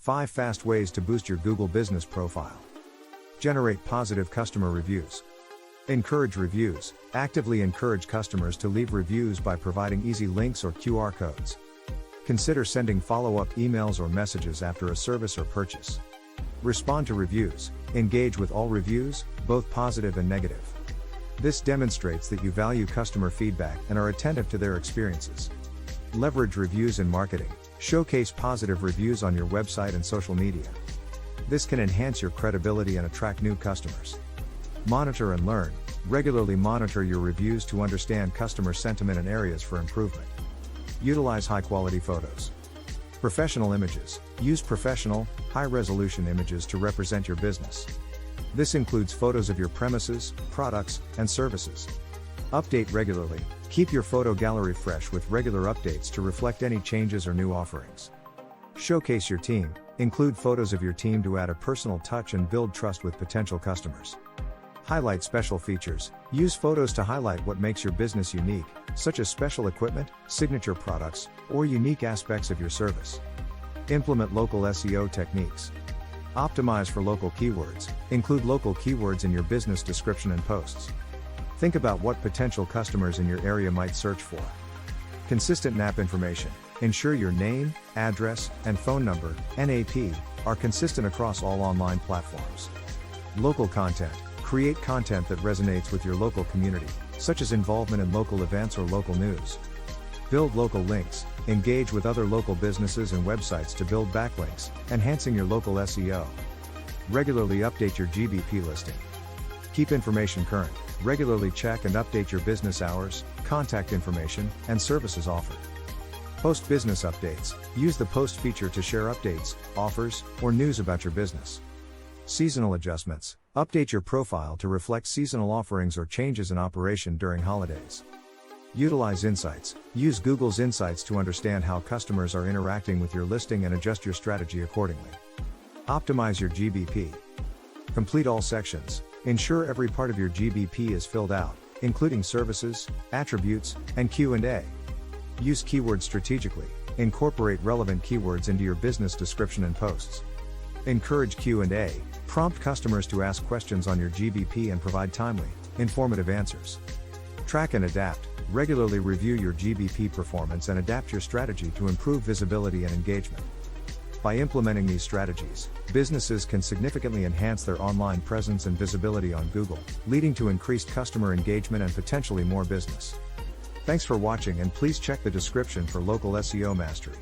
5 fast ways to boost your Google business profile. Generate positive customer reviews. Encourage reviews. Actively encourage customers to leave reviews by providing easy links or QR codes. Consider sending follow-up emails or messages after a service or purchase. Respond to reviews. Engage with all reviews, both positive and negative. This demonstrates that you value customer feedback and are attentive to their experiences. Leverage reviews in marketing. Showcase positive reviews on your website and social media. This can enhance your credibility and attract new customers. Monitor and learn. Regularly monitor your reviews to understand customer sentiment and areas for improvement. Utilize high-quality photos. Professional images. Use professional, high-resolution images to represent your business. This includes photos of your premises, products, and services. Update regularly. Keep your photo gallery fresh with regular updates to reflect any changes or new offerings. Showcase your team. Include photos of your team to add a personal touch and build trust with potential customers. Highlight special features. Use photos to highlight what makes your business unique, such as special equipment, signature products, or unique aspects of your service. Implement local SEO techniques. Optimize for local keywords. Include local keywords in your business description and posts. Think about what potential customers in your area might search for. Consistent NAP information. Ensure your name, address, and phone number, NAP, are consistent across all online platforms. Local content. Create content that resonates with your local community, such as involvement in local events or local news. Build local links. Engage with other local businesses and websites to build backlinks, enhancing your local SEO. Regularly update your GBP listing. Keep information current. Regularly check and update your business hours, contact information, and services offered. Post business updates. Use the post feature to share updates, offers, or news about your business. Seasonal adjustments. Update your profile to reflect seasonal offerings or changes in operation during holidays. Utilize insights. Use Google's insights to understand how customers are interacting with your listing and adjust your strategy accordingly. Optimize your GBP. Complete all sections. Ensure every part of your GBP is filled out, including services, attributes, and Q&A. Use keywords strategically. Incorporate relevant keywords into your business description and posts. Encourage Q&A. Prompt customers to ask questions on your GBP and provide timely, informative answers. Track and adapt. Regularly review your GBP performance and adapt your strategy to improve visibility and engagement. By implementing these strategies, businesses can significantly enhance their online presence and visibility on Google, leading to increased customer engagement and potentially more business. Thanks for watching, and please check the description for local SEO mastery.